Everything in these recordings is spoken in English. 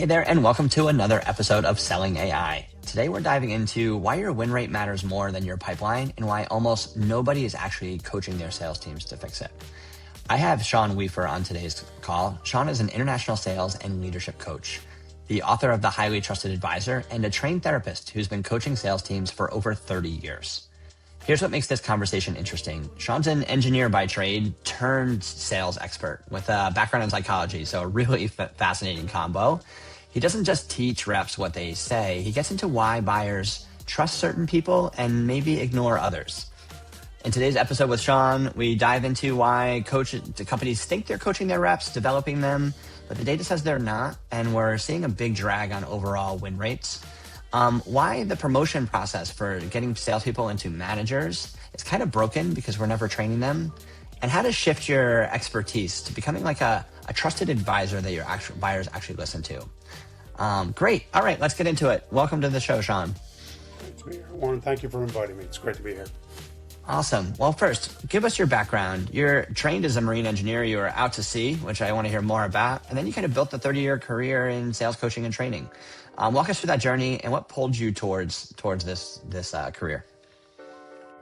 Hey there, and welcome to another episode of Selling AI. Today we're diving into why your win rate matters more than your pipeline and why almost nobody is actually coaching their sales teams to fix it. I have Sean Weaver on today's call. Sean is an international sales and leadership coach, the author of The Highly Trusted Advisor, and a trained therapist who's been coaching sales teams for over 30 years. Here's what makes this conversation interesting. Sean's an engineer by trade turned sales expert with a background in psychology, so a really fascinating combo. He doesn't just teach reps what they say, he gets into why buyers trust certain people and maybe ignore others. In today's episode with Sean, we dive into why companies think they're coaching their reps, developing them, but the data says they're not, and we're seeing a big drag on overall win rates. Why the promotion process for getting salespeople into managers is kind of broken because we're never training them, and how to shift your expertise to becoming like a trusted advisor that your buyers actually listen to. Great. All right, let's get into it. Welcome to the show, Sean. Great to be here. Warren, thank you for inviting me. It's great to be here. Awesome. Well, first, give us your background. You're trained as a marine engineer. You were out to sea, which I want to hear more about. And then you kind of built a 30-year career in sales coaching and training. Walk us through that journey and what pulled you towards this career.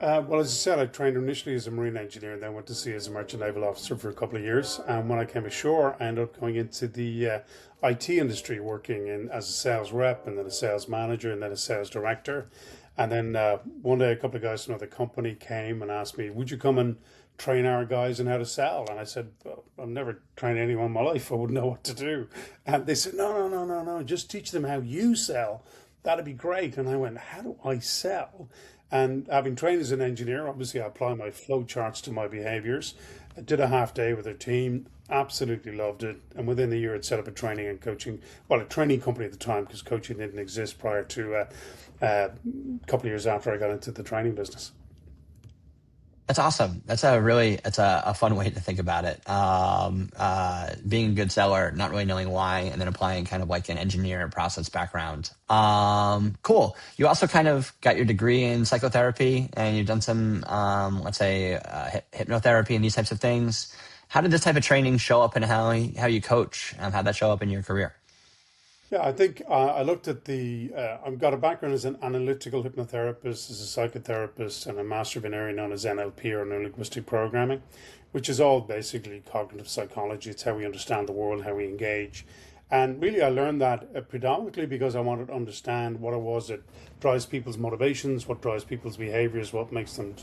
Well, as I said, I trained initially as a marine engineer and then went to sea as a merchant naval officer for a couple of years. And when I came ashore, I ended up going into the IT industry, working as a sales rep and then a sales manager and then a sales director. And then one day, a couple of guys from another company came and asked me, would you come and train our guys in how to sell? And I said, well, I've never trained anyone in my life. I wouldn't know what to do. And they said, no. Just teach them how you sell. That'd be great. And I went, how do I sell? And having trained as an engineer, obviously I apply my flow charts to my behaviors. I did a half day with their team, absolutely loved it. And within a year, I'd set up a training and coaching, a training company at the time, because coaching didn't exist prior to a couple of years after I got into the training business. That's awesome. It's a fun way to think about it. Being a good seller, not really knowing why, and then applying kind of like an engineer process background. Cool. You also kind of got your degree in psychotherapy and you've done some, hypnotherapy and these types of things. How did this type of training show up in how you coach? How'd that show up in your career? Yeah, I think I looked at I've got a background as an analytical hypnotherapist, as a psychotherapist, and a master of an area known as NLP or Neuro-Linguistic programming, which is all basically cognitive psychology. It's how we understand the world, how we engage. And really, I learned that predominantly because I wanted to understand what it was that drives people's motivations, what drives people's behaviors, what makes them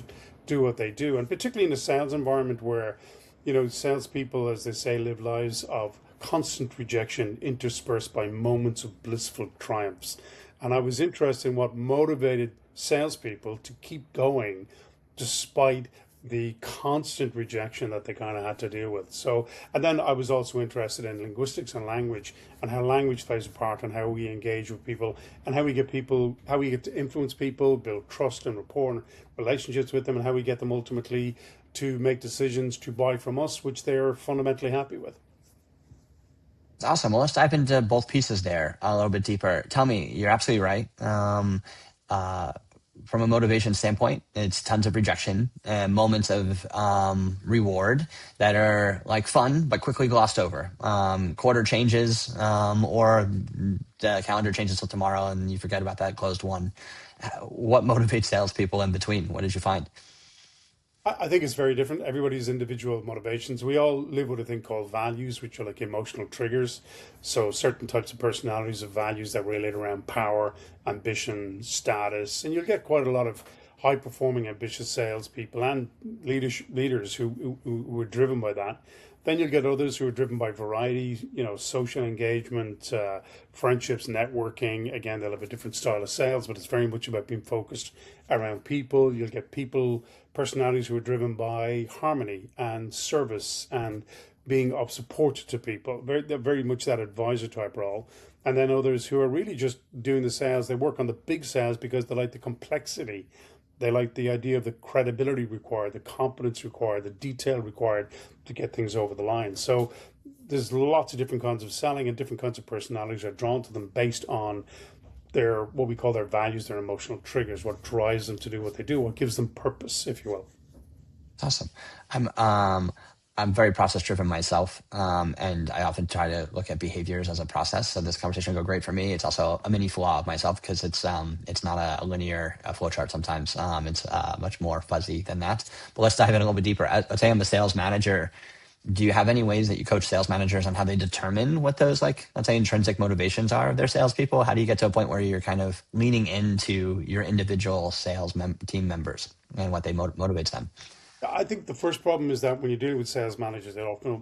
do what they do. And particularly in a sales environment where, salespeople, as they say, live lives of constant rejection interspersed by moments of blissful triumphs. And I was interested in what motivated salespeople to keep going despite the constant rejection that they kind of had to deal with. So, and then I was also interested in linguistics and language and how language plays a part and how we engage with people and how we get to influence people, build trust and rapport and relationships with them, and how we get them ultimately to make decisions to buy from us, which they're fundamentally happy with. It's awesome. Well, let's dive into both pieces there a little bit deeper. Tell me, you're absolutely right. From a motivation standpoint, it's tons of rejection and moments of reward that are like fun, but quickly glossed over. Quarter changes or the calendar changes till tomorrow and you forget about that closed one. What motivates salespeople in between? What did you find? I think it's very different. Everybody's individual motivations. We all live with a thing called values, which are like emotional triggers. So certain types of personalities have values that relate around power, ambition, status, and you'll get quite a lot of high-performing, ambitious salespeople and leaders who are driven by that. Then you'll get others who are driven by variety, social engagement, friendships, networking. Again, they'll have a different style of sales, but it's very much about being focused around people. You'll get personalities who are driven by harmony and service and being of support to people. They're very much that advisor type role. And then others who are really just doing the sales. They work on the big sales because they like the complexity. They like the idea of the credibility required, the competence required, the detail required to get things over the line. So there's lots of different kinds of selling and different kinds of personalities are drawn to them based on what we call their values, their emotional triggers, what drives them to do what they do, what gives them purpose, if you will. Awesome. I'm very process driven myself, and I often try to look at behaviors as a process. So this conversation will go great for me. It's also a mini flaw of myself because it's not a linear flow chart. Sometimes it's much more fuzzy than that. But let's dive in a little bit deeper. Let's say I'm a sales manager. Do you have any ways that you coach sales managers on how they determine what those, like, let's say, intrinsic motivations are of their salespeople? How do you get to a point where you're kind of leaning into your individual team members and what they motivates them? I think the first problem is that when you're dealing with sales managers, they often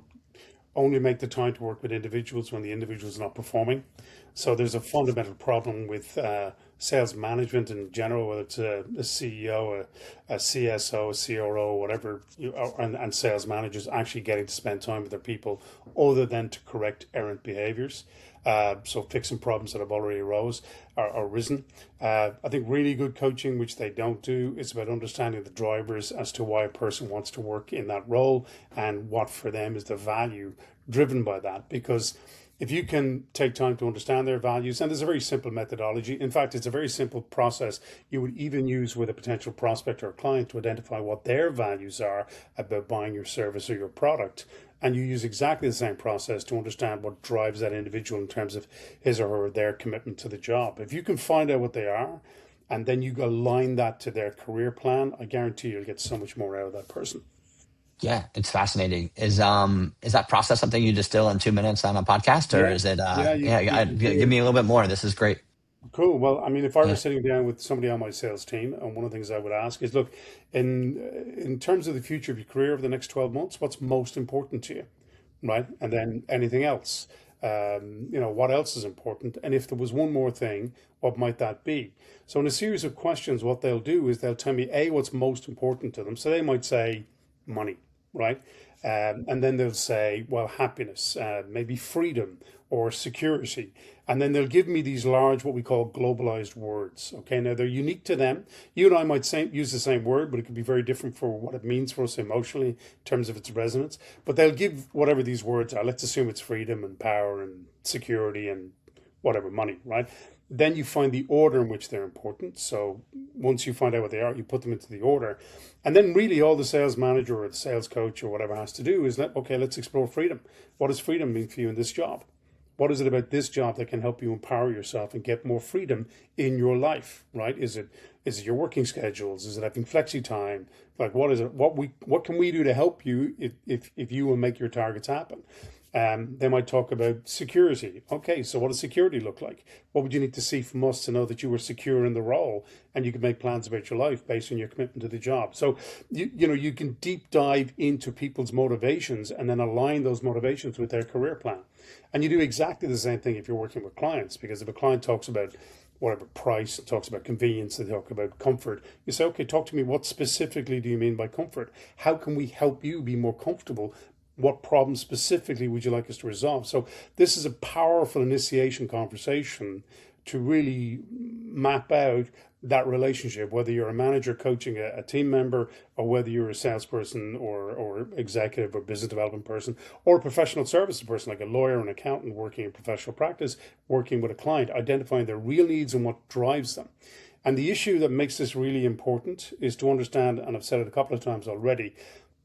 only make the time to work with individuals when the individual's not performing. So there's a fundamental problem with sales management in general, whether it's a CEO, a CSO, a CRO, whatever, and sales managers actually getting to spend time with their people other than to correct errant behaviors. So fixing problems that have already arisen. I think really good coaching, which they don't do, is about understanding the drivers as to why a person wants to work in that role and what for them is the value driven by that. Because if you can take time to understand their values, and there's a very simple methodology. In fact, it's a very simple process you would even use with a potential prospect or a client to identify what their values are about buying your service or your product. And you use exactly the same process to understand what drives that individual in terms of his or her their commitment to the job. If you can find out what they are, and then you align that to their career plan, I guarantee you'll get so much more out of that person. Yeah, it's fascinating. Is that process something you distill in 2 minutes on a podcast, or Yeah, is it? yeah, you can do Give it. me a little bit more. This is great. Cool. Well, I mean, if I were Yeah, sitting down with somebody on my sales team, and one of the things I would ask is, look, in terms of the future of your career over the next 12 months, what's most important to you, right? And then anything else. What else is important? And if there was one more thing, what might that be? So in a series of questions, what they'll do is they'll tell me, A, what's most important to them. So they might say money, right? And then they'll say, well, happiness, maybe freedom or security. And then they'll give me these large, what we call globalized words. Okay, now they're unique to them. You and I might use the same word, but it could be very different for what it means for us emotionally in terms of its resonance. But they'll give whatever these words are. Let's assume it's freedom and power and security and whatever, money, right? Then you find the order in which they're important. So once you find out what they are, you put them into the order. And then really all the sales manager or the sales coach or whatever has to do is let's explore freedom. What does freedom mean for you in this job? What is it about this job that can help you empower yourself and get more freedom in your life, right? Is it your working schedules? Is it having flexi time? Like what is it? What can we do to help you if you will make your targets happen? They might talk about security. Okay, so what does security look like? What would you need to see from us to know that you were secure in the role and you could make plans about your life based on your commitment to the job? So you can deep dive into people's motivations and then align those motivations with their career plan. And you do exactly the same thing if you're working with clients, because if a client talks about whatever price, talks about convenience, they talk about comfort, you say, okay, talk to me. What specifically do you mean by comfort? How can we help you be more comfortable? What problem specifically would you like us to resolve? So this is a powerful initiation conversation to really map out that relationship, whether you're a manager coaching a team member, or whether you're a salesperson or executive or business development person, or a professional services person like a lawyer, an accountant working in professional practice, working with a client, identifying their real needs and what drives them. And the issue that makes this really important is to understand, and I've said it a couple of times already,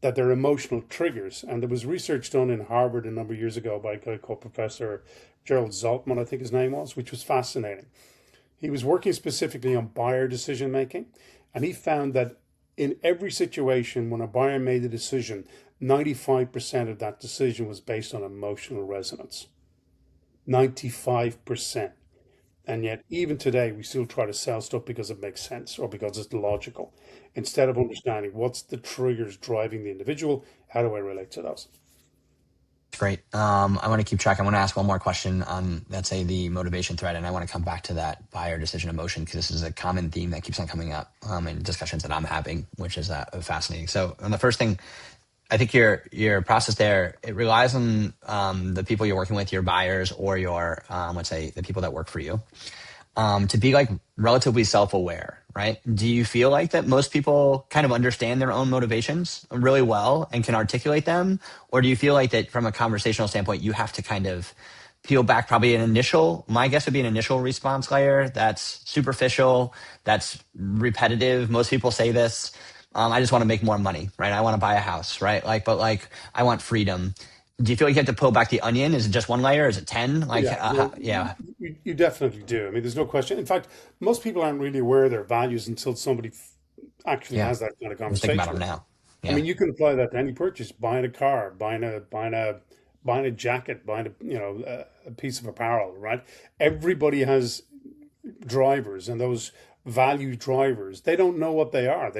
that they're emotional triggers. And there was research done in Harvard a number of years ago by a guy called Professor Gerald Zaltman, I think his name was, which was fascinating. He was working specifically on buyer decision making, and he found that in every situation when a buyer made a decision, 95% of that decision was based on emotional resonance. 95%. And yet, even today, we still try to sell stuff because it makes sense or because it's logical, instead of understanding what's the triggers driving the individual. How do I relate to those? great. I want to keep track. I want to ask one more question on, let's say, the motivation thread, and I want to come back to that buyer decision emotion because this is a common theme that keeps on coming up in discussions that I'm having, which is fascinating. So, on the first thing, I think your process there, it relies on the people you're working with, your buyers, or your let's say the people that work for you, to be like relatively self-aware, right? Do you feel like that most people kind of understand their own motivations really well and can articulate them? Or do you feel like that from a conversational standpoint, you have to kind of peel back probably my guess would be an initial response layer that's superficial, that's repetitive. Most people say this. I just want to make more money, right? I want to buy a house, right? But I want freedom. Do you feel like you have to pull back the onion? Is it just one layer? Is it 10? Yeah, well, Yeah, you definitely do. I mean, there's no question. In fact, most people aren't really aware of their values until somebody actually yeah. has that kind of I'm just thinking about conversation them with them. now. I Yeah. mean, you can apply that to any purchase: buying a car, buying a jacket, buying a piece of apparel. Right? Everybody has drivers, and those value drivers, they don't know what they are.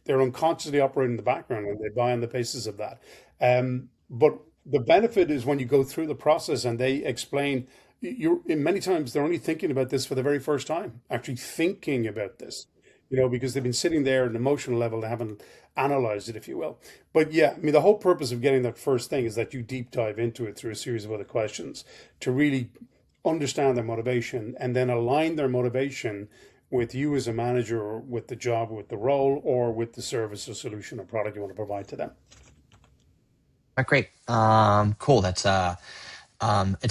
They're unconsciously operating in the background, and they buy on the basis of that. But the benefit is when you go through the process and they explain, you're in many times they're only thinking about this for the very first time, actually thinking about this, because they've been sitting there at an emotional level, they haven't analyzed it, if you will. But yeah, I mean, the whole purpose of getting that first thing is that you deep dive into it through a series of other questions to really understand their motivation and then align their motivation with you as a manager, or with the job, or with the role, or with the service or solution or product you want to provide to them. Great. Cool. It's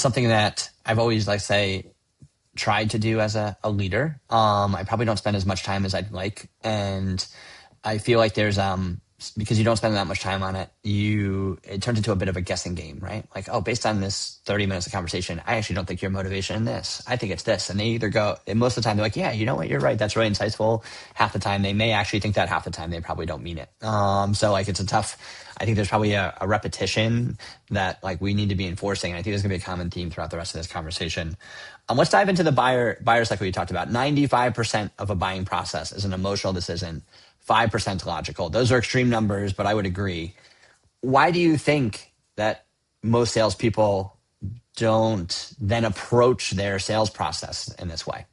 something that I've always, like say, tried to do as a leader. I probably don't spend as much time as I'd like. And I feel like there's because you don't spend that much time on it, it turns into a bit of a guessing game, right? Like, oh, based on this 30 minutes of conversation, I actually don't think your motivation in this. I think it's this. And they either go, and most of the time they're like, yeah, you know what, you're right. That's really insightful. Half the time they may actually think that, half the time they probably don't mean it. So like it's a tough, I think there's probably a repetition that like we need to be enforcing. And I think there's gonna be a common theme throughout the rest of this conversation. Let's dive into the buyer cycle you talked about. 95% of a buying process is an emotional decision, 5% logical. Those are extreme numbers, but I would agree. Why do you think that most salespeople don't then approach their sales process in this way?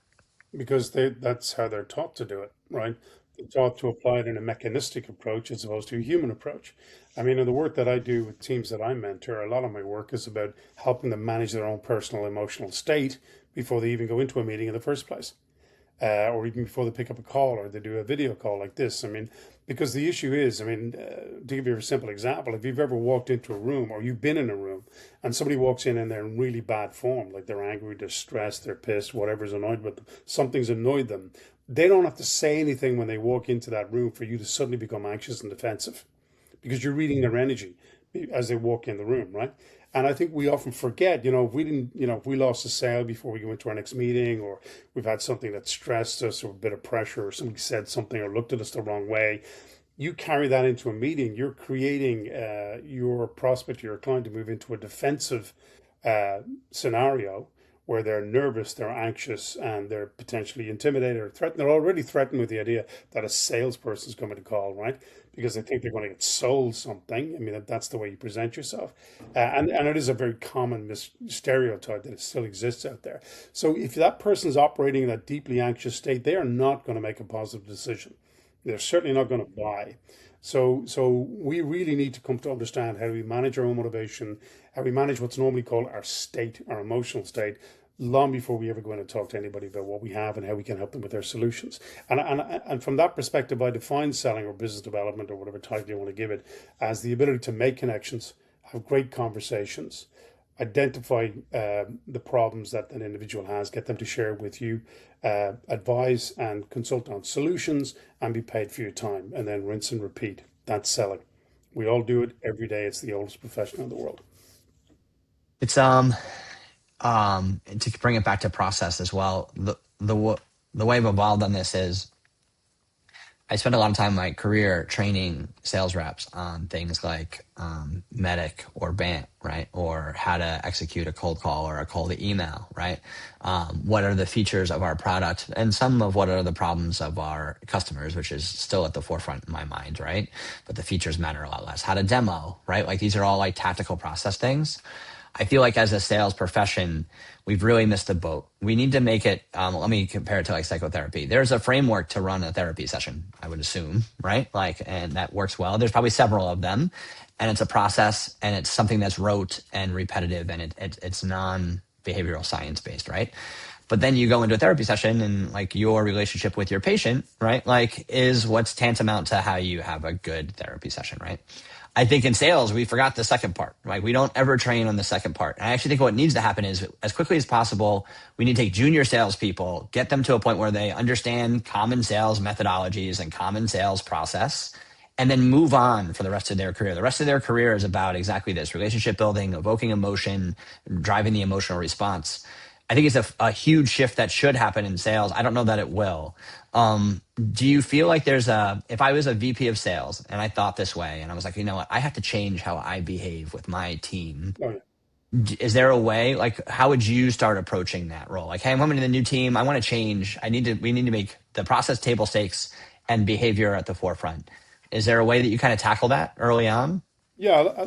Because that's how they're taught to do it, right? They're taught to apply it in a mechanistic approach as opposed to a human approach. I mean, in the work that I do with teams that I mentor, a lot of my work is about helping them manage their own personal emotional state before they even go into a meeting in the first place, or even before they pick up a call or they do a video call like this. I mean, because the issue is, I mean, to give you a simple example, if you've ever walked into a room or you've been in a room and somebody walks in and they're in really bad form, like they're angry, they're stressed, they're pissed, whatever's annoyed with them, something's annoyed them, they don't have to say anything when they walk into that room for you to suddenly become anxious and defensive because you're reading their energy as they walk in the room, right? And I think we often forget, if we didn't, if we lost a sale before we go into our next meeting, or we've had something that stressed us, or a bit of pressure, or somebody said something or looked at us the wrong way, you carry that into a meeting, you're creating your prospect, your client to move into a defensive scenario where they're nervous, they're anxious, and they're potentially intimidated or threatened. They're already threatened with the idea that a salesperson is coming to call, right? Because they think they're going to get sold something. I mean, that's the way you present yourself. And it is a very common stereotype that it still exists out there. So if that person's operating in a deeply anxious state, they are not going to make a positive decision. They're certainly not going to buy. So we really need to come to understand how we manage our own motivation, how we manage what's normally called our state, our emotional state, long before we ever go in and talk to anybody about what we have and how we can help them with their solutions. And from that perspective, I define selling or business development, or whatever title you want to give it, as the ability to make connections, have great conversations, identify the problems that an individual has, get them to share with you, advise and consult on solutions, and be paid for your time, and then rinse and repeat. That's selling. We all do it every day. It's the oldest profession in the world. It's to bring it back to process as well. The way I've evolved on this is I spent a lot of time in my career training sales reps on things like Medic or BANT, right? Or how to execute a cold call or a cold email, right? What are the features of our product and some of what are the problems of our customers, which is still at the forefront in my mind, right? But the features matter a lot less. How to demo, right? Like these are all like tactical process things. I feel like as a sales profession, we've really missed the boat. We need to make it, let me compare it to like psychotherapy. There's a framework to run a therapy session, I would assume, right? Like, and that works well. There's probably several of them, and it's a process, and it's something that's rote and repetitive, and it's non-behavioral science based, right? But then you go into a therapy session and like your relationship with your patient, right? Like is what's tantamount to how you have a good therapy session, right? I think in sales, we forgot the second part, right? We don't ever train on the second part. And I actually think what needs to happen is as quickly as possible, we need to take junior salespeople, get them to a point where they understand common sales methodologies and common sales process, and then move on for the rest of their career. The rest of their career is about exactly this: relationship building, evoking emotion, driving the emotional response. I think it's a huge shift that should happen in sales. I don't know that it will. Do you feel like if I was a VP of sales and I thought this way and I was like, you know what, I have to change how I behave with my team. Oh, yeah. Is there a way, like, how would you start approaching that role? Like, hey, I'm coming to the new team. I want to change. We need to make the process table stakes and behavior at the forefront. Is there a way that you kind of tackle that early on? Yeah,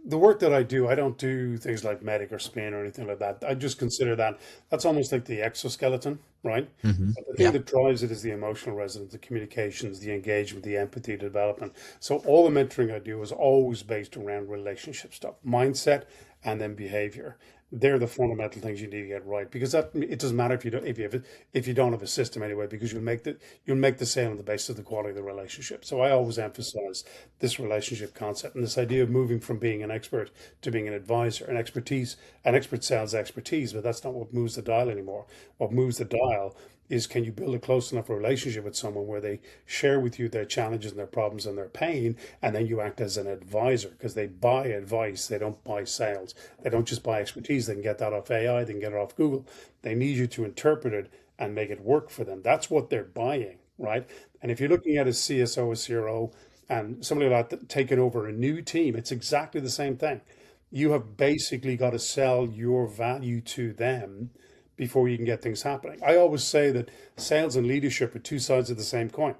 the work that I do, I don't do things like medic or spin or anything like that. I just consider that's almost like the exoskeleton, right? But the thing Yeah. that drives it is the emotional resonance, the communications, the engagement, the empathy, the development. So all the mentoring I do is always based around relationship stuff, mindset, and then behavior. They're the fundamental things you need to get right because that it doesn't matter if you don't have a system anyway because you'll make the sale on the basis of the quality of the relationship. So I always emphasize this relationship concept and this idea of moving from being an expert to being an advisor. An expert sells expertise, but that's not what moves the dial anymore. What moves the dial is, can you build a close enough relationship with someone where they share with you their challenges and their problems and their pain, and then you act as an advisor because they buy advice, they don't buy sales. They don't just buy expertise. They can get that off AI, they can get it off Google. They need you to interpret it and make it work for them. That's what they're buying, right? And if you're looking at a CSO, a CRO, and somebody like that taking over a new team, it's exactly the same thing. You have basically got to sell your value to them before you can get things happening. I always say that sales and leadership are two sides of the same coin.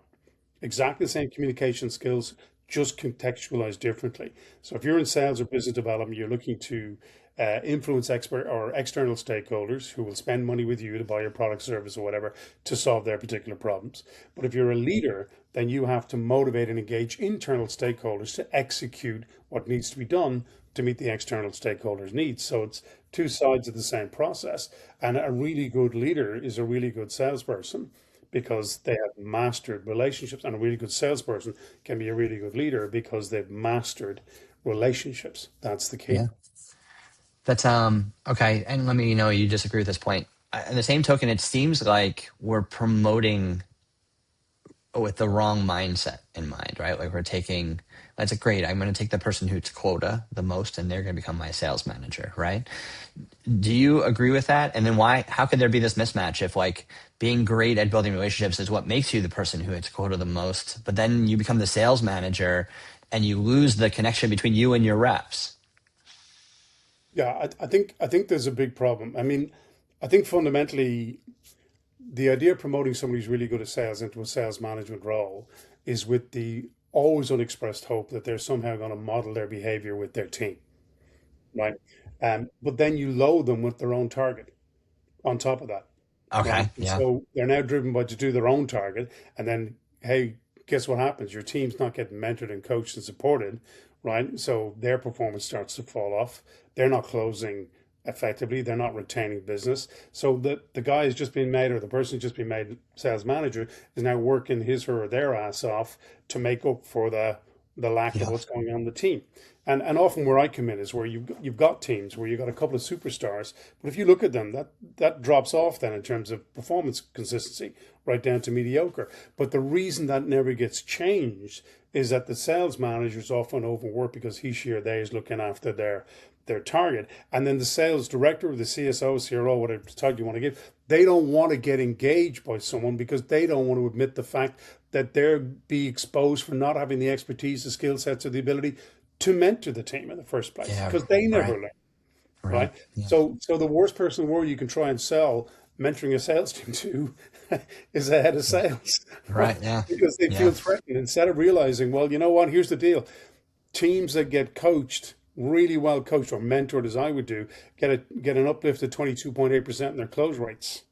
Exactly the same communication skills, just contextualized differently. So if you're in sales or business development, you're looking to influence expert or external stakeholders who will spend money with you to buy your product, service, or whatever to solve their particular problems. But if you're a leader, then you have to motivate and engage internal stakeholders to execute what needs to be done to meet the external stakeholders' needs. So it's two sides of the same process. And a really good leader is a really good salesperson because they have mastered relationships. And a really good salesperson can be a really good leader because they've mastered relationships. That's the key. Yeah. That's okay. And let me know you disagree with this point. In the same token, it seems like we're promoting with the wrong mindset in mind, right? Like we're taking, that's a great, I'm going to take the person who's quota the most and they're going to become my sales manager, right? Do you agree with that? And then how could there be this mismatch if like being great at building relationships is what makes you the person who hits quota the most, but then you become the sales manager and you lose the connection between you and your reps? Yeah, I think there's a big problem. I mean, I think fundamentally the idea of promoting somebody who's really good at sales into a sales management role is with the always unexpressed hope that they're somehow going to model their behavior with their team, right? But then you load them with their own target on top of that, right? Okay. And Yeah. so they're now driven by to do their own target, and then hey, guess what happens? Your team's not getting mentored and coached and supported, right? So their performance starts to fall off. They're not closing effectively. They're not retaining business. So the guy has just been made, or the person who's just been made sales manager, is now working his her or their ass off to make up for the lack of Yeah. what's going on in the team. And often where I come in is where you've got teams where you've got a couple of superstars, but if you look at them, that drops off then in terms of performance consistency, right down to mediocre. But the reason that never gets changed is that the sales manager is often overworked because he, she, or they is looking after their target. And then the sales director or the CSO, CRO, whatever title you want to give, they don't want to get engaged by someone because they don't want to admit the fact that they're be exposed for not having the expertise, the skill sets, or the ability to mentor the team in the first place Yeah. because they never Right. learn, Right. right? Yeah. So the worst person in the world you can try and sell mentoring a sales team to is a head of sales, right? Right. Yeah. Because they Yeah. feel threatened instead of realizing, well, you know what? Here's the deal: teams that get coached, really well coached or mentored, as I would do, get an uplift of 22.8% in their close rates.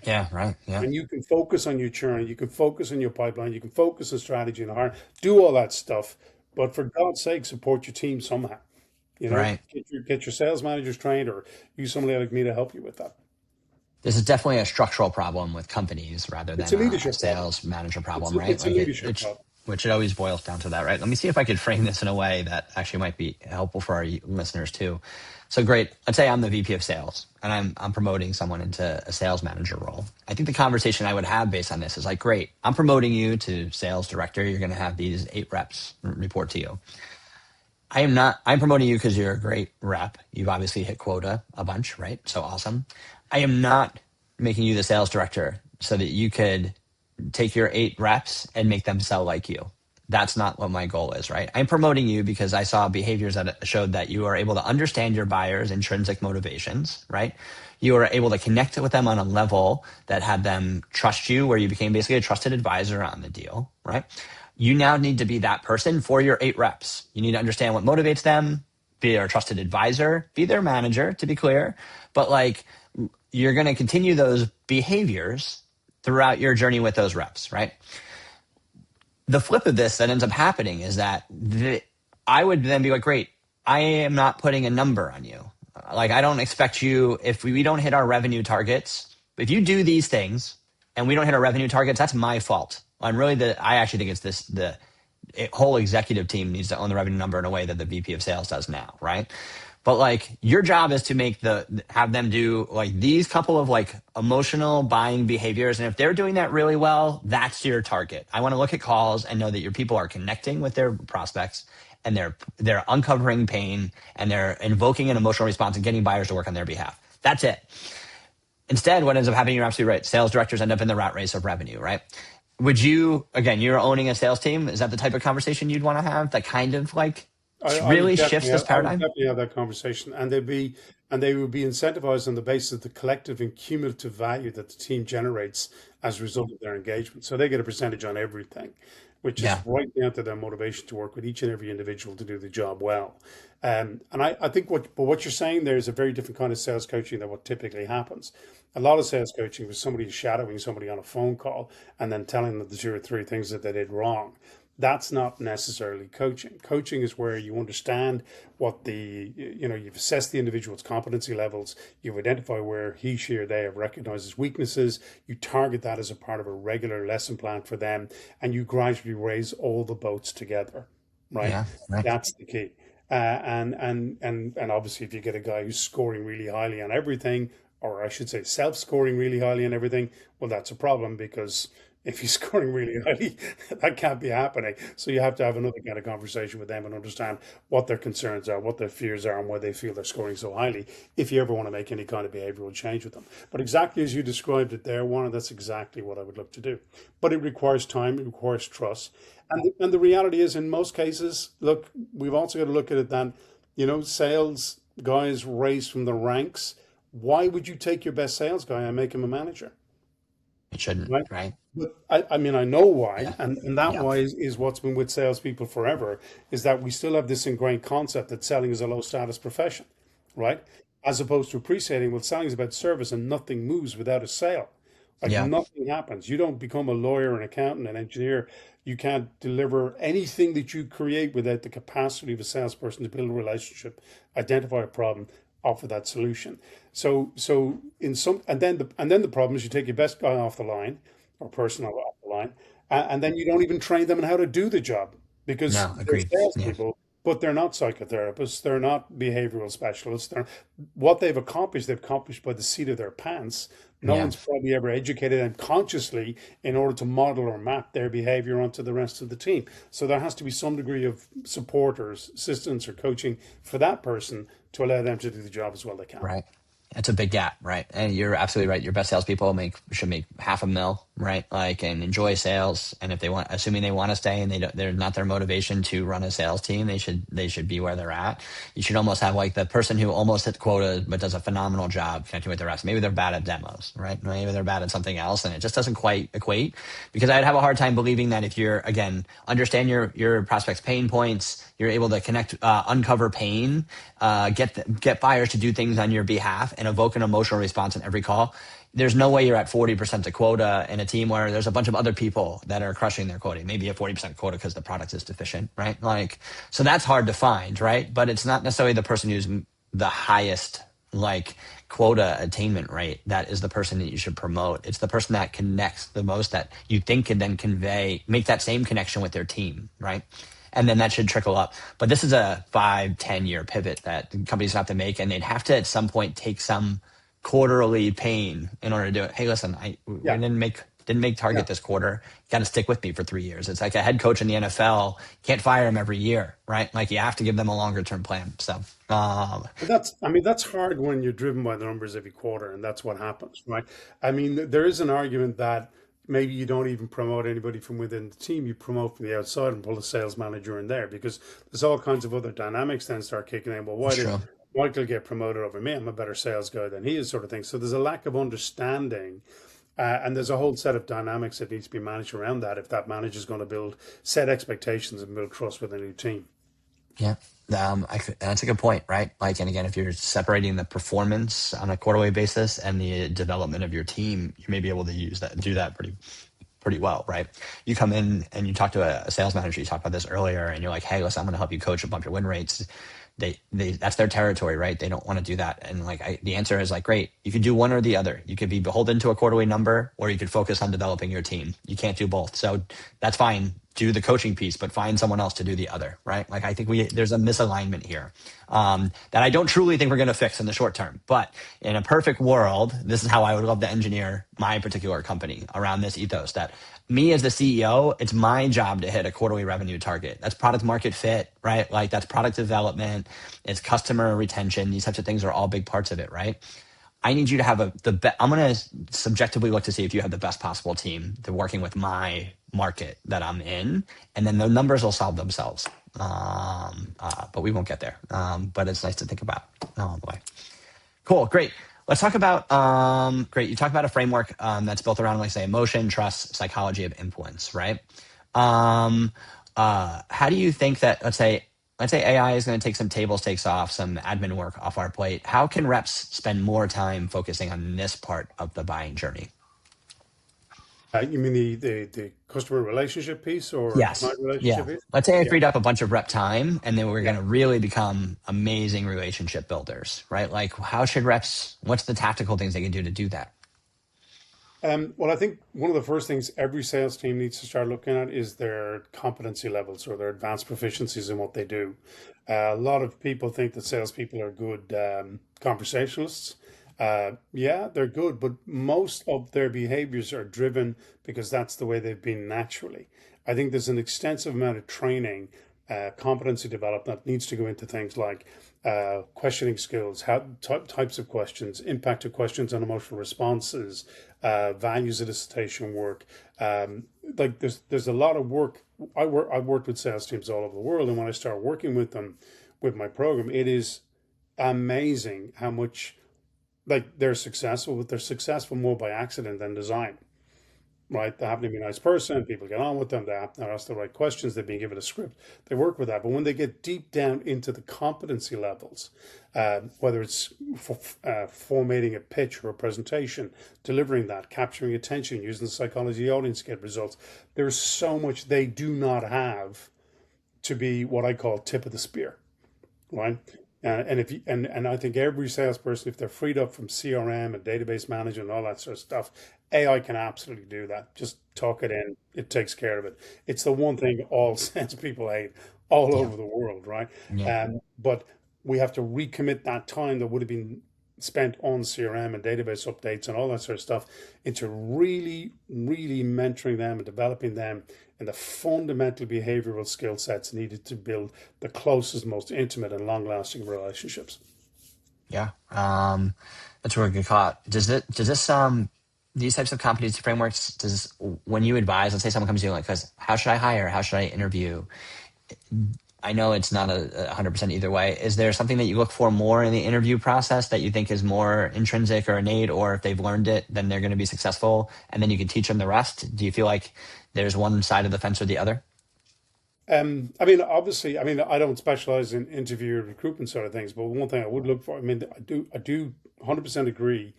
Yeah. Right. Yeah. And you can focus on your churn, you can focus on your pipeline, you can focus on strategy and hire, do all that stuff. But for God's sake, support your team somehow. Right. Get your sales managers trained or use somebody like me to help you with that. This is definitely a structural problem with companies rather It's than a a leadership problem. sales manager It's problem, a, right? it's a Like leadership it's problem. which it always boils down to that, right? Let me see if I could frame this in a way that actually might be helpful for our listeners too. So great. Let's say I'm the VP of sales and I'm promoting someone into a sales manager role. I think the conversation I would have based on this is like, great, I'm promoting you to sales director. You're going to have these 8 reps report to you. I'm promoting you because you're a great rep. You've obviously hit quota a bunch, right? So awesome. I am not making you the sales director so that you could take your 8 reps and make them sell like you. That's not what my goal is, right? I'm promoting you because I saw behaviors that showed that you are able to understand your buyers' intrinsic motivations, right? You are able to connect with them on a level that had them trust you, where you became basically a trusted advisor on the deal, right? You now need to be that person for your 8 reps. You need to understand what motivates them, be their trusted advisor, be their manager, to be clear. But like, you're going to continue those behaviors throughout your journey with those reps, right? The flip of this that ends up happening is that I would then be like, great, I am not putting a number on you. Like, I don't expect you, if we don't hit our revenue targets, if you do these things and we don't hit our revenue targets, that's my fault. And really, I actually think it's the whole executive team needs to own the revenue number in a way that the VP of sales does now, right? But like, your job is to have them do like these couple of like emotional buying behaviors. And if they're doing that really well, that's your target. I want to look at calls and know that your people are connecting with their prospects and they're uncovering pain and they're invoking an emotional response and getting buyers to work on their behalf. That's it. Instead, what ends up happening, you're absolutely right. Sales directors end up in the rat race of revenue, right? Would you, again, you're owning a sales team. Is that the type of conversation you'd want to have that kind of like really shifts this I would paradigm? definitely have that conversation, and they would be incentivized on the basis of the collective and cumulative value that the team generates as a result of their engagement. So they get a percentage on everything, which is Yeah. right down to their motivation to work with each and every individual to do the job well. And I think what you're saying there is a very different kind of sales coaching than what typically happens. A lot of sales coaching was somebody shadowing somebody on a phone call and then telling them the 2 or 3 things that they did wrong. That's not necessarily coaching. Coaching is where you understand you've assessed the individual's competency levels, you've identified where he, she, or they have recognized his weaknesses, you target that as a part of a regular lesson plan for them, and you gradually raise all the boats together, right? Yeah. Right. That's the key. And obviously, if you get a guy who's scoring really highly on everything, or I should say self-scoring really highly on everything, well, that's a problem, because if he's scoring really highly, that can't be happening. So you have to have another kind of conversation with them and understand what their concerns are, what their fears are, and why they feel they're scoring so highly, if you ever want to make any kind of behavioral change with them. But exactly as you described it there, Warren, that's exactly what I would look to do. But it requires time, it requires trust. And the reality is, in most cases, look, we've also got to look at it that, sales guys raise from the ranks. Why would you take your best sales guy and make him a manager? It shouldn't, Right? right? But I mean, I know why, Yeah. and that Yeah. why is what's been with salespeople forever, is that we still have this ingrained concept that selling is a low status profession, right? As opposed to appreciating, well, selling is about service and nothing moves without a sale. Like, Yeah. nothing happens. You don't become a lawyer, an accountant, an engineer. You can't deliver anything that you create without the capacity of a salesperson to build a relationship, identify a problem, offer that solution. So in some, and then the problem is you take your best guy off the line, or person off the line, and then you don't even train them on how to do the job, because No, they're agreed. Yeah. salespeople, but they're not psychotherapists, they're not behavioral specialists. What they've accomplished by the seat of their pants. No Yeah. one's probably ever educated them consciously in order to model or map their behavior onto the rest of the team. So there has to be some degree of support or assistance or coaching for that person to allow them to do the job as well as they can. Right. It's a big gap, right? And you're absolutely right. Your best salespeople should make $500,000, right? Like, and enjoy sales. And if assuming they want to stay and they're not their motivation to run a sales team, they should be where they're at. You should almost have like the person who almost hits quota but does a phenomenal job connecting with the rest. Maybe they're bad at demos, right? Maybe they're bad at something else, and it just doesn't quite equate. Because I'd have a hard time believing that if you're, again, understand your prospects' pain points, you're able to connect, uncover pain, get buyers to do things on your behalf, and evoke an emotional response in every call. There's no way you're at 40% to quota in a team where there's a bunch of other people that are crushing their quota. Maybe a 40% quota because the product is deficient, right? Like, so that's hard to find, right? But it's not necessarily the person who's the highest, like, quota attainment rate that is the person that you should promote. It's the person that connects the most, that you think can then make that same connection with their team, right? And then that should trickle up. But this is a 5-10 year pivot that companies have to make, and they'd have to at some point take some quarterly pain in order to do it. Hey, listen, we Yeah, didn't make yeah. target this quarter. You got to stick with me for 3 years. It's like a head coach in the NFL. You can't fire him every year, right? Like you have to give them a longer term plan. So, But that's hard when you're driven by the numbers every quarter, and that's what happens, right? I mean, there is an argument that maybe you don't even promote anybody from within the team, you promote from the outside and pull a sales manager in there because there's all kinds of other dynamics then start kicking in. Well, why that's did true. Michael get promoted over me? I'm a better sales guy than he is, sort of thing. So there's a lack of understanding. And there's a whole set of dynamics that needs to be managed around that if that manager is going to set expectations and build trust with a new team. Yeah. That's a good point, right? Like, and again, if you're separating the performance on a quarterly basis and the development of your team, you may be able to do that pretty well, right? You come in and you talk to a sales manager, you talked about this earlier, and you're like, hey, listen, I'm going to help you coach up your win rates. They that's their territory, right? They don't want to do that. And like, the answer is like, great, you could do one or the other. You could be beholden to a quarterly number, or you could focus on developing your team. You can't do both. So that's fine. Do the coaching piece, but find someone else to do the other, right? Like, I think there's a misalignment here that I don't truly think we're going to fix in the short term. But in a perfect world, this is how I would love to engineer my particular company around this ethos that me as the CEO, it's my job to hit a quarterly revenue target. That's product market fit, right? Like that's product development, it's customer retention. These types of things are all big parts of it, right? I need you to have I'm going to subjectively look to see if you have the best possible team to working with my market that I'm in, and then the numbers will solve themselves. But we won't get there. But it's nice to think about. Oh boy. Cool. Great. Let's talk about, great. You talked about a framework that's built around, like say, emotion, trust, psychology of influence, right? Um, how do you think that, let's say AI is going to take some table stakes off, some admin work off our plate. How can reps spend more time focusing on this part of the buying journey? You mean the customer relationship piece or the Yes. client relationship Yeah. piece? Let's say I Yeah, freed up a bunch of rep time and then we're yeah. going to really become amazing relationship builders, right? Like what's the tactical things they can do that? Well, I think one of the first things every sales team needs to start looking at is their competency levels or their advanced proficiencies in what they do. A lot of people think that salespeople are good conversationalists. Yeah, they're good, but most of their behaviors are driven because that's the way they've been naturally. I think there's an extensive amount of training, competency development needs to go into things like questioning skills, types of questions, impact of questions on emotional responses, values elicitation work. Like there's a lot of work. I've worked with sales teams all over the world, and when I start working with them with my program, it is amazing how much like they're successful, but they're successful more by accident than design. Right? They happen to be a nice person. People get on with them. They ask the right questions. They've been given a script. They work with that. But when they get deep down into the competency levels, whether it's formatting a pitch or a presentation, delivering that, capturing attention, using the psychology of the audience to get results, there's so much they do not have to be what I call tip of the spear, right? And if you, and I think every salesperson, if they're freed up from CRM and database management and all that sort of stuff, AI can absolutely do that. Just talk it in; it takes care of it. It's the one thing all salespeople hate all Yeah. over the world, right? Yeah. But we have to recommit that time that would have been spent on CRM and database updates and all that sort of stuff into really, really mentoring them and developing them and the fundamental behavioral skill sets needed to build the closest, most intimate, and long-lasting relationships. Yeah. That's a really good call. These types of competency frameworks, when you advise, let's say someone comes to you like, cause how should I hire? How should I interview? I know it's not 100% either way. Is there something that you look for more in the interview process that you think is more intrinsic or innate, or if they've learned it, then they're going to be successful and then you can teach them the rest? Do you feel like there's one side of the fence or the other? I mean, obviously, I mean, I don't specialize in interview recruitment sort of things, but one thing I would look for, I mean, I do 100% agree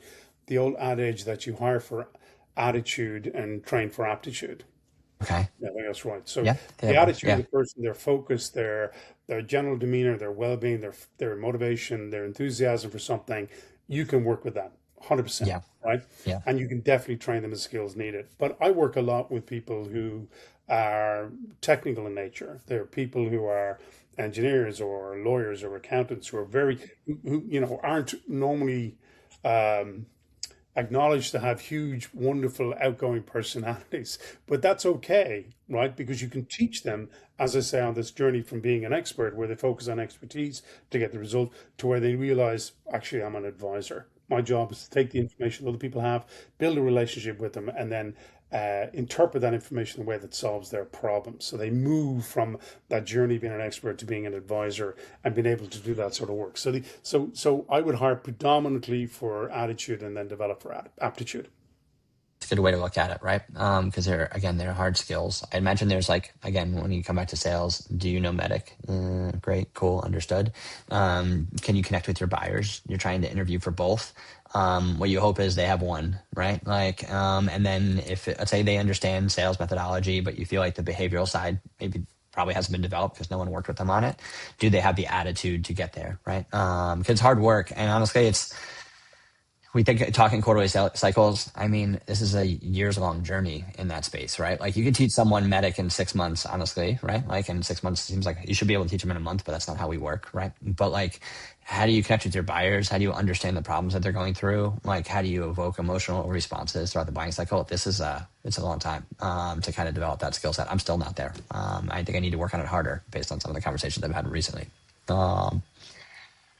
the old adage that you hire for attitude and train for aptitude. Okay. Yeah, I think that's right. So Yeah. the Yeah. attitude of Yeah. the person, their focus, their general demeanor, their well-being, their motivation, their enthusiasm for something, you can work with that 100%, Yeah. right? Yeah. And you can definitely train them as skills needed. But I work a lot with people who are technical in nature. They're people who are engineers or lawyers or accountants who are very, who aren't normally um, acknowledged to have huge, wonderful, outgoing personalities. But that's okay, right? Because you can teach them, as I say, on this journey from being an expert, where they focus on expertise to get the result, to where they realize, actually, I'm an advisor. My job is to take the information other people have, build a relationship with them, and then interpret that information in a way that solves their problems. So they move from that journey of being an expert to being an advisor and being able to do that sort of work. So I would hire predominantly for attitude and then develop for aptitude. It's a good way to look at it, right? Because they're hard skills. I imagine there's like, again, when you come back to sales, do you know medic? Great, cool, understood. Can you connect with your buyers? You're trying to interview for both. What you hope is they have one, right? Like, and then let's say they understand sales methodology, but you feel like the behavioral side maybe probably hasn't been developed because no one worked with them on it. Do they have the attitude to get there, right? Because it's hard work, and honestly, we think talking quarterly cycles. I mean, this is a years long journey in that space, right? Like you can teach someone medic in 6 months, honestly, right? Like in 6 months, it seems like you should be able to teach them in a month, but that's not how we work, right? But like, how do you connect with your buyers? How do you understand the problems that they're going through? Like, how do you evoke emotional responses throughout the buying cycle? It's a long time to kind of develop that skill set. I'm still not there. I think I need to work on it harder based on some of the conversations I've had recently. Um,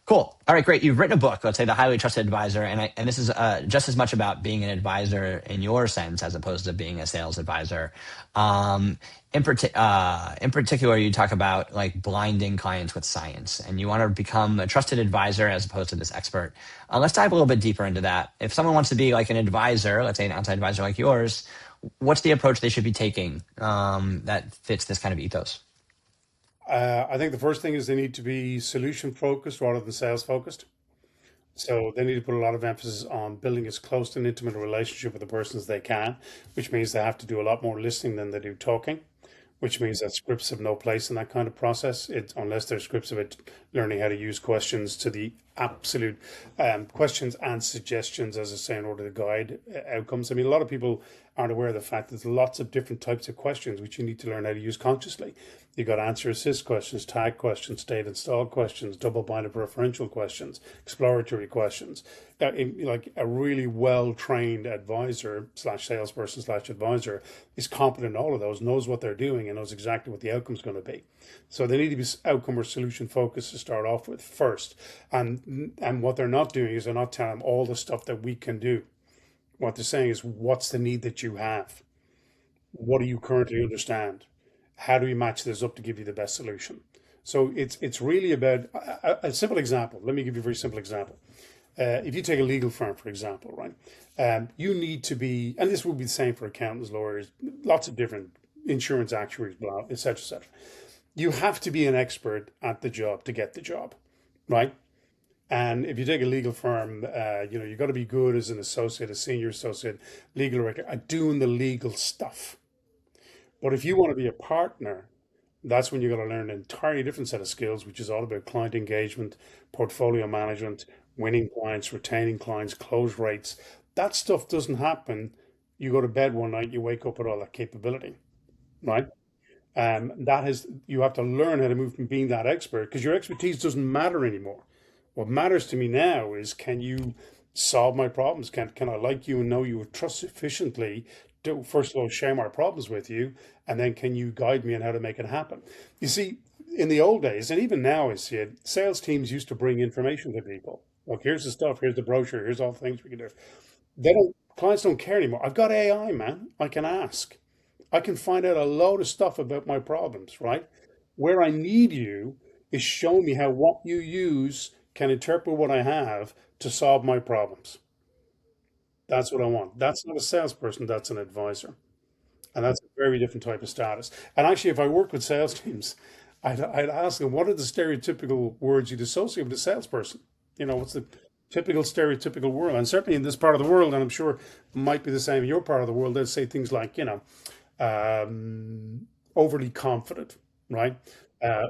Cool. All right, great. You've written a book, let's say The Highly Trusted Advisor, and this is just as much about being an advisor in your sense as opposed to being a sales advisor. Um, in particular, you talk about like blinding clients with science, and you want to become a trusted advisor as opposed to this expert. Let's dive a little bit deeper into that. If someone wants to be like an advisor, let's say an outside advisor like yours, what's the approach they should be taking that fits this kind of ethos? I think the first thing is they need to be solution focused rather than sales focused. So they need to put a lot of emphasis on building as close and intimate a relationship with the person as they can, which means they have to do a lot more listening than they do talking, which means that scripts have no place in that kind of process. Unless they're scripts about learning how to use questions to the absolute questions and suggestions, as I say, in order to guide outcomes. I mean, a lot of people aren't aware of the fact that there's lots of different types of questions which you need to learn how to use consciously. You've got answer assist questions, tag questions, state install questions, double binded referential questions, exploratory questions. Like a really well trained advisor slash salesperson slash advisor is competent in all of those, knows what they're doing, and knows exactly what the outcome is going to be. So they need to be outcome or solution focused to start off with first. And what they're not doing is they're not telling them all the stuff that we can do. What they're saying is, what's the need that you have? What do you currently understand? How do we match this up to give you the best solution? So it's really about a simple example. Let me give you a very simple example. If you take a legal firm, for example, right, you need to be, and this would be the same for accountants, lawyers, lots of different insurance actuaries, blah, et cetera, et cetera. You have to be an expert at the job to get the job, right? And if you take a legal firm, you've got to be good as an associate, a senior associate, legal director at doing the legal stuff. But if you want to be a partner, that's when you're going to learn an entirely different set of skills, which is all about client engagement, portfolio management, winning clients, retaining clients, close rates. That stuff doesn't happen. You go to bed one night, you wake up with all that capability, right? That is, you have to learn how to move from being that expert because your expertise doesn't matter anymore. What matters to me now is, can you solve my problems? Can I like you and know you would trust sufficiently to first of all share my problems with you, and then can you guide me on how to make it happen? You see, in the old days, and even now I see it, sales teams used to bring information to people. Look, here's the stuff, here's the brochure, here's all the things we can do. Clients don't care anymore. I've got AI, man. I can ask. I can find out a load of stuff about my problems, right? Where I need you is show me how what you use can interpret what I have to solve my problems. That's what I want. That's not a salesperson, that's an advisor. And that's a very different type of status. And actually, if I work with sales teams, I'd ask them, what are the stereotypical words you'd associate with a salesperson? What's the typical stereotypical world? And certainly in this part of the world, and I'm sure it might be the same in your part of the world, they'd say things like, overly confident, right?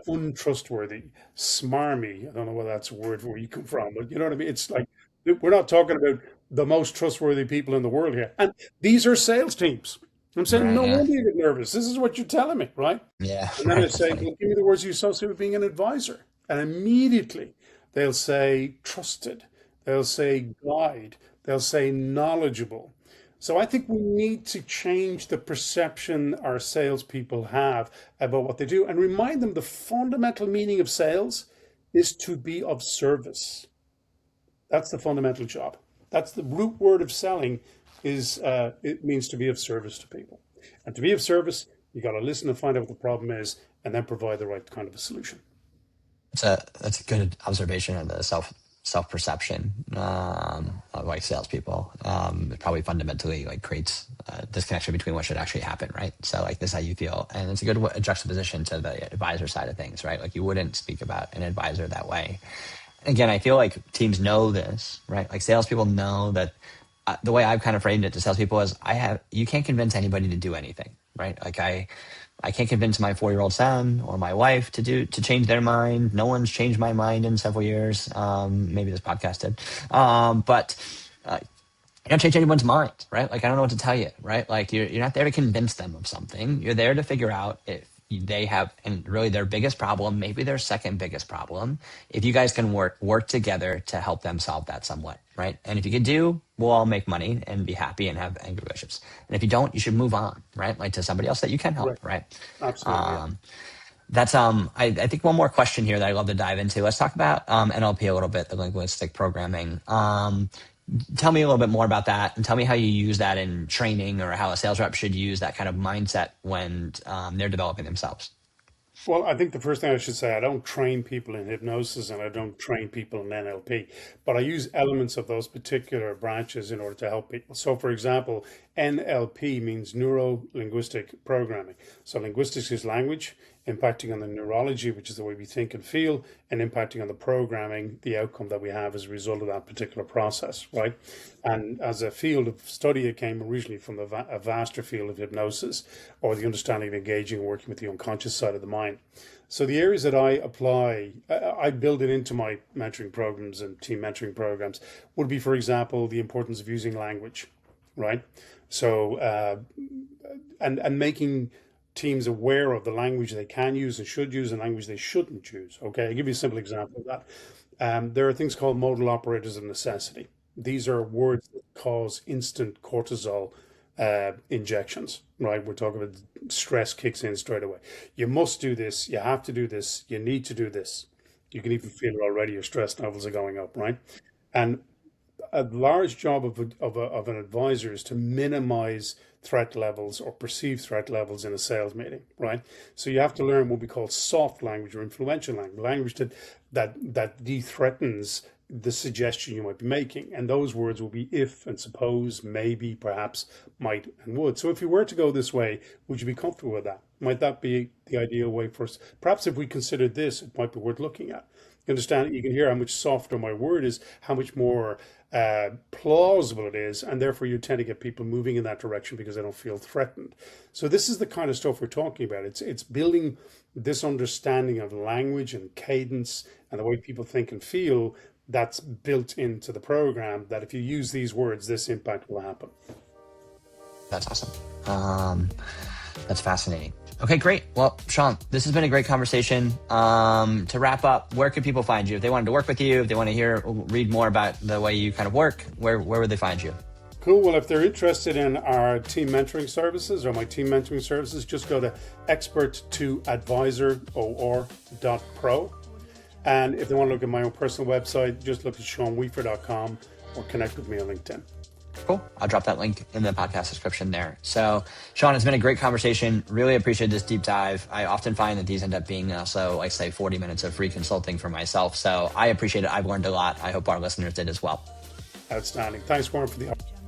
Untrustworthy, smarmy. I don't know whether that's a word where you come from, but you know what I mean? It's like We're not talking about the most trustworthy people in the world here. And these are sales teams. I'm saying, Right. no Yeah. wonder you get nervous. This is what you're telling me, right? Yeah. And then I Right. That's say, funny. well, give me the words you associate with being an advisor. And immediately they'll say trusted, they'll say guide, they'll say knowledgeable. So I think we need to change the perception our salespeople have about what they do and remind them the fundamental meaning of sales is to be of service. That's the fundamental job. That's the root word of selling is it means to be of service to people. And to be of service, you got to listen and find out what the problem is and then provide the right kind of a solution. That's a good observation of the self perception of like salespeople. It probably fundamentally like creates a disconnection between what should actually happen, right? So like this is how you feel, and it's a good juxtaposition to the advisor side of things, right? Like you wouldn't speak about an advisor that way. Again, I feel like teams know this, right? Like salespeople know that the way I've kind of framed it to salespeople is you can't convince anybody to do anything, right? Like I can't convince my 4-year-old son or my wife to change their mind. No one's changed my mind in several years. Maybe this podcast did. But you don't change anyone's mind, right? Like I don't know what to tell you, right? Like you're not there to convince them of something. You're there to figure out if they have, and really their biggest problem, maybe their second biggest problem, if you guys can work together to help them solve that somewhat, right? And if you can do, we'll all make money and be happy and have angry relationships. And if you don't, you should move on, right? Like to somebody else that you can help, Correct. right? Absolutely. Yeah. That's I think one more question here that I love to dive into. Let's talk about NLP a little bit, the linguistic programming. Tell me a little bit more about that, and tell me how you use that in training, or how a sales rep should use that kind of mindset when they're developing themselves. Well, I think the first thing I should say, I don't train people in hypnosis and I don't train people in NLP, but I use elements of those particular branches in order to help people. So, for example, NLP means neuro linguistic programming. So, linguistics is language, impacting on the neurology, which is the way we think and feel, and impacting on the programming, the outcome that we have as a result of that particular process, right? And as a field of study, it came originally from a vaster field of hypnosis or the understanding of engaging and working with the unconscious side of the mind. So the areas that I apply, I build it into my mentoring programs and team mentoring programs, would be, for example, the importance of using language, right? So, and making teams aware of the language they can use and should use and language they shouldn't use. Okay, I'll give you a simple example of that. There are things called modal operators of necessity. These are words that cause instant cortisol injections, right? We're talking about stress kicks in straight away. You must do this. You have to do this. You need to do this. You can even feel it already. Your stress levels are going up, right? And a large job of an advisor is to minimize threat levels or perceived threat levels in a sales meeting, right? So you have to learn what we call soft language or influential language, language that de-threatens the suggestion you might be making. And those words will be if and suppose, maybe, perhaps, might, and would. So if you were to go this way, would you be comfortable with that? Might that be the ideal way for us? Perhaps if we considered this, it might be worth looking at. You understand? You can hear how much softer my word is, how much more plausible it is, and therefore you tend to get people moving in that direction because they don't feel threatened. So this is the kind of stuff we're talking about. It's building this understanding of language and cadence and the way people think and feel that's built into the program. That if you use these words, this impact will happen. That's awesome. That's fascinating. Okay, great. Well, Sean, this has been a great conversation. To wrap up, where could people find you? If they wanted to work with you, if they want to read more about the way you kind of work, where would they find you? Cool. Well, if they're interested in our team mentoring services or my team mentoring services, just go to expert2advisor.pro. And if they want to look at my own personal website, just look at seanweaver.com or connect with me on LinkedIn. Cool. I'll drop that link in the podcast description there. So, Sean, it's been a great conversation. Really appreciate this deep dive. I often find that these end up being also, like, say, 40 minutes of free consulting for myself. So I appreciate it. I've learned a lot. I hope our listeners did as well. Outstanding. Thanks, Warren, for the opportunity.